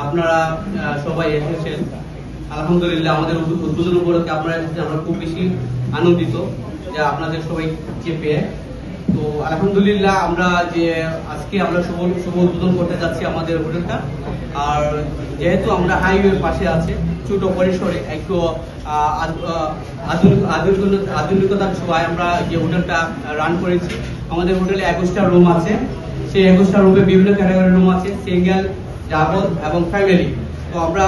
আপনারা সবাই এসেছেন, আলহামদুলিল্লাহ। আমাদের উদ্বোধন উপলক্ষে আপনারা এসেছেন, আমরা খুব বেশি আনন্দিত যে আপনাদের সবাইকে পেয়ে। তো আলহামদুলিল্লাহ, আমরা যে আজকে আমরা শুভ উদ্বোধন করতে যাচ্ছি আমাদের হোটেলটা। আর যেহেতু আমরা হাইওয়ের পাশে আছে, ছোট পরিসরে একটু আধুনিকতার ছোঁয়ায় আমরা যে হোটেলটা রান করেছি। আমাদের হোটেলে 21টা রুম আছে। সেই 21টা রুমে বিভিন্ন ক্যাটাগরির রুম আছে, সিঙ্গেল, ডাবল এবং ফ্যামিলি। তো আমরা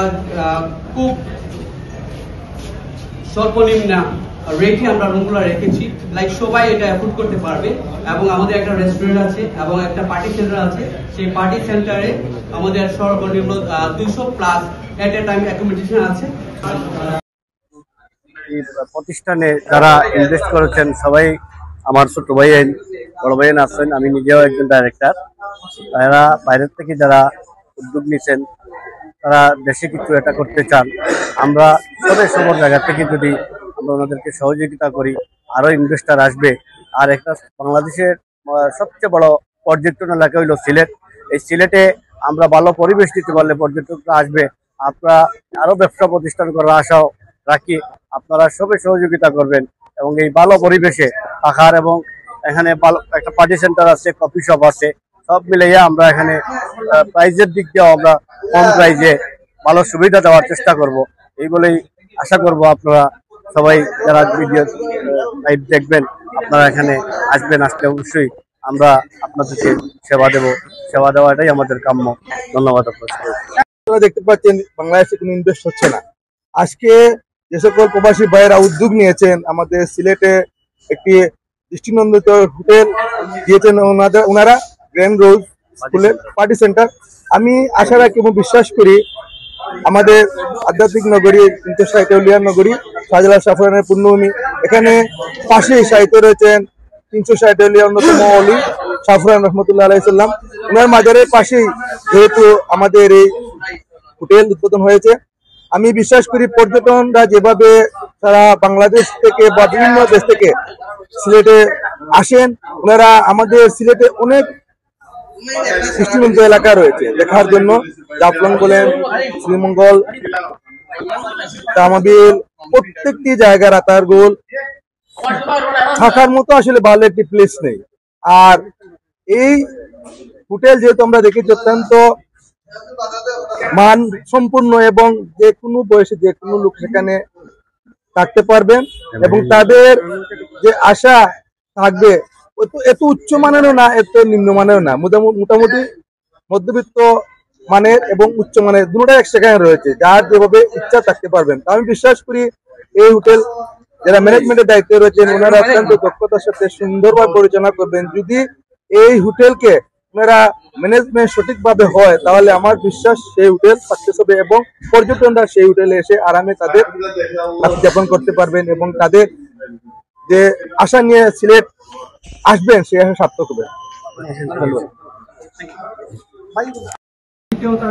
খুব সর্বনিম্ন রেটে আমরা রুমগুলো রেখেছি, লাইক সবাই এটা অ্যাফোর্ড করতে পারবে। এবং আমাদের একটা রেস্টুরেন্ট আছে এবং একটা পার্টি সেন্টার আছে। সেই পার্টি সেন্টারে আমাদের সর্বনিম্ন 200+ এট এ টাইম অ্যাকোমোডেশন আছে। এই প্রতিষ্ঠানে যারা ইনভেস্ট করেছেন সবাই আমার ছোট ভাই বড় ভাই আছেন, আমি নিজেও একজন ডাইরেক্টর। তারা বাইরের থেকে যারা উদ্যোগ নিচ্ছেন, তারা দেশে কিছু এটা করতে চান। আমরা সব জায়গা থেকে যদি আমরা ওনাদেরকে সহযোগিতা করি, আরো ইনভেস্টার আসবে। আর একটা বাংলাদেশের সবচেয়ে বড় পর্যটন এলাকা হইল সিলেট। এই সিলেটে আমরা ভালো পরিবেশ দিতে পারলে পর্যটকরা আসবে। আপনারা আরো ব্যবসা প্রতিষ্ঠান করার আশাও রাখি। আপনারা সবাই সহযোগিতা করবেন এবং এই ভালো পরিবেশে থাকার, এবং এখানে ভালো একটা পার্টি সেন্টার আছে, কফি শপ আছে, সব মিলিয়ে আমরা এখানে প্রাইজের দিক দিয়েও আমরা কম প্রাইজে ভালো সুবিধা দেওয়ার চেষ্টা করব। এই বলেই আশা করব আপনারা সবাই যারা ভিডিও দেখবেন, আপনারা এখানে আসবেন। আসলে অবশ্যই আমরা আপনাদেরকে সেবা দেব, সেবা দেওয়াটাই আমাদের কাম্য। ধন্যবাদ। আপনারা দেখতে পাচ্ছেন বাংলাদেশে কোনো ইনভেস্ট হচ্ছে না। আজকে যে সকল প্রবাসী ভাইয়েরা উদ্যোগ নিয়েছেন, আমাদের সিলেটে একটি দৃষ্টিনন্দিত হোটেল দিয়েছেন ওনারা, গ্র্যান্ড রোজ স্কুলের পার্টি সেন্টার। আমি আশা রাখি এবং বিশ্বাস করি আমাদের আধ্যাত্মিক নগরী, সাহিত্যলিয়ার নগরী, শাহজালাল সাফরানের পূর্ণভূমি, এখানে পাশেই সাহিত্য রয়েছেন 300 সাহিত্যলিয়ার অন্যতম অলি সাফরান রহমতুল্লাহ আলাইসাল্লাম। ওনার মাজারের পাশেই যেহেতু আমাদের এই হোটেল উদ্বোধন হয়েছে, আমি বিশ্বাস করি পর্যটনরা যেভাবে সারা বাংলাদেশ থেকে বা বিভিন্ন দেশ থেকে সিলেটে আসেন, ওনারা আমাদের সিলেটে অনেক সৃষ্টিমন্ত এলাকা রয়েছে দেখার জন্য। জাফলং বলেন, শ্রীমঙ্গল, তামাবিল, প্রত্যেকটি জায়গা, রাতারগোল, থাকার মতো আসলে ভালো একটি প্লেস নেই। আর এই হোটেল যেহেতু আমরা দেখেছি অত্যন্ত মান সম্পূর্ণ, এবং যে কোনো বয়সে যে কোনো লোক সেখানে থাকতে পারবেন, এবং তাদের যে আশা থাকবে এত উচ্চ মানেরও না, এত নিম্ন মানেরও না, মোটামুটি মধ্যবিত্ত মানের এবং উচ্চ মানের দুটোটাই সেখানে রয়েছে, যার যেভাবে ইচ্ছা থাকতে পারবেন। আমি বিশ্বাস করি এই হোটেল যারা ম্যানেজমেন্টের দায়িত্বে রয়েছেন, ওনারা অত্যন্ত দক্ষতার সাথে সুন্দরভাবে পরিচালনা করবেন। যদি এই হোটেলকে ওনারা ম্যানেজমেন্ট সঠিকভাবে হয়, তাহলে আমার বিশ্বাস সেই হোটেল সাকসেস হবে এবং পর্যটনরা সেই হোটেলে এসে আরামে তাদের যাপন করতে পারবেন, এবং তাদের যে আশা নিয়ে সিলেট আসবেন সেই আশা সার্থক হবে।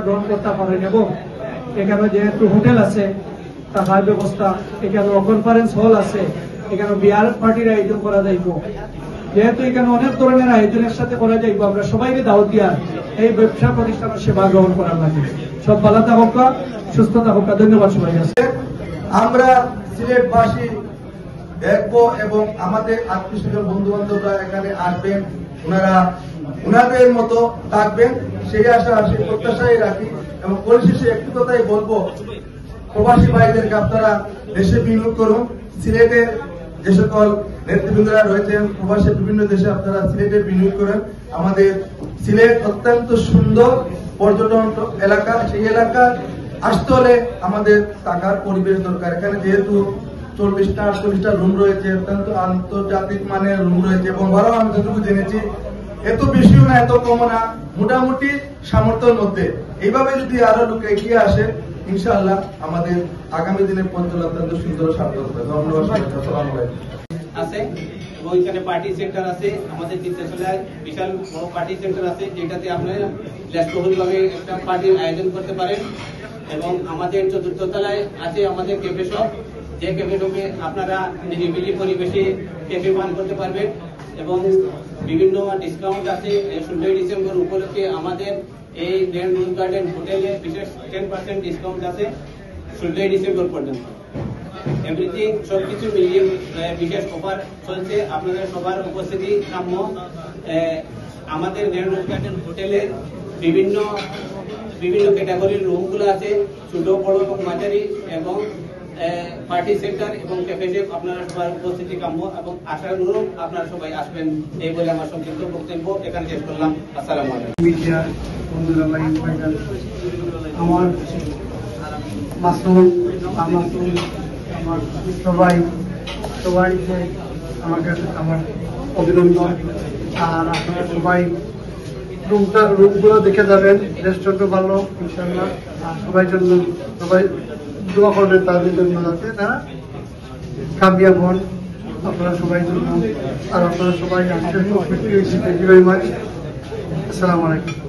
গ্রহণ করতে পারেন, এবং এখানে যেহেতু হোটেল আছে, থাকার ব্যবস্থা, এখানে কনফারেন্স হল আছে, এখানে বিয়ার পার্টির আয়োজন করা যাইব। যেহেতু এখানে অনেক ধরনের আয়োজনের সাথে করা যাইব, আমরা সবাইকে দাওয়াত দিয়া এই ব্যবসা প্রতিষ্ঠানের সেবা গ্রহণ করার লাগে। সব ভালো থাকুক, সুস্থ থাকুক। ধন্যবাদ সবাই। আমরা সিলেটবাসী দেখবো এবং আমাদের আত্মীয় স্বজন বন্ধু বান্ধবরা এখানে আসবেন, ওনারা ওনাদের মতো থাকবেন, সেই আশা সেই প্রত্যাশাই রাখি। এবং পরিশেষে একটু কথাই বলবো, প্রবাসী ভাইদেরকে আপনারা দেশে বিনিয়োগ করুন। সিলেটের যে সকল নেতৃবৃন্দরা রয়েছেন প্রবাসী বিভিন্ন দেশে, আপনারা সিলেটে বিনিয়োগ করেন। আমাদের সিলেট অত্যন্ত সুন্দর পর্যটন এলাকা, সেই এলাকা আসতে হলে আমাদের থাকার পরিবেশ দরকার। এখানে যেহেতু 40টা 48টা রুম রয়েছে, অত্যন্ত আন্তর্জাতিক মানের রুম রয়েছে, এবং বড় আমি যতটুকু জেনেছি এত বেশিও না এত কমও না, মোটামুটি সামর্থ্যের মধ্যে। এইভাবে যদি আরো লোক এগিয়ে আসে, ইনশাআল্লাহ আমাদের আগামী দিনের পর্যটন অত্যন্ত সুন্দর সার্থক হবে। ধন্যবাদ। আসসালামু আলাইকুম। আছে এবং এখানে পার্টি সেন্টার আছে, আমাদের চিত্রশালায় বিশাল বড় পার্টি সেন্টার আছে, যেটাতে আপনারা ব্যস্তবহুলভাবে একটা পার্টির আয়োজন করতে পারেন। এবং আমাদের চতুর্থ তলায় আছে আমাদের ক্যাফে শপ, যে ক্যাফে শপে আপনারা নিরিবিলি পরিবেশে ক্যাফে পান করতে পারবেন, এবং বিভিন্ন ডিসকাউন্ট আছে। 16 ডিসেম্বর উপলক্ষে আমাদের এই গ্র্যান্ড রোজ গার্ডেন হোটেলে বিশেষ 10% ডিসকাউন্ট আছে 16 ডিসেম্বর পর্যন্ত। এভরিথিং সবকিছু মিলিয়ে বিশেষ অফার চলছে, আপনাদের সবার উপস্থিতি কাম্য। আমাদের গ্র্যান্ড রোজ গার্ডেন হোটেলের বিভিন্ন ক্যাটাগরির রুমগুলো আছে, ছোট বড় এবং মাঝারি, এবং পার্টি সেন্টার এবং ক্যাফে শেফ। আপনারা সবার উপস্থিতি কাম্য এবং আশানুরূপ আপনারা সবাই আসবেন, এই বলে আমার সংক্ষিপ্ত বক্তব্য এখানে শেষ করলাম। আসসালামু আলাইকুম। মিডিয়া বন্ধুরা, ভাই ভাইজান, আমার মাসুম আমার সবাইকে আমার অভিনন্দন। আর আপনারা সবাই রুমগুলো দেখে যাবেন, রেস্টুরেন্টও ভালো ইনশাল্লাহ। আর সবাই দোয়া করবেন তাদের জন্য, যাতে তারা কামিয়াব হন। আপনারা সবাই জন্য, আর আপনারা সবাই আসছেন। Thank you very much. আসসালামু আলাইকুম।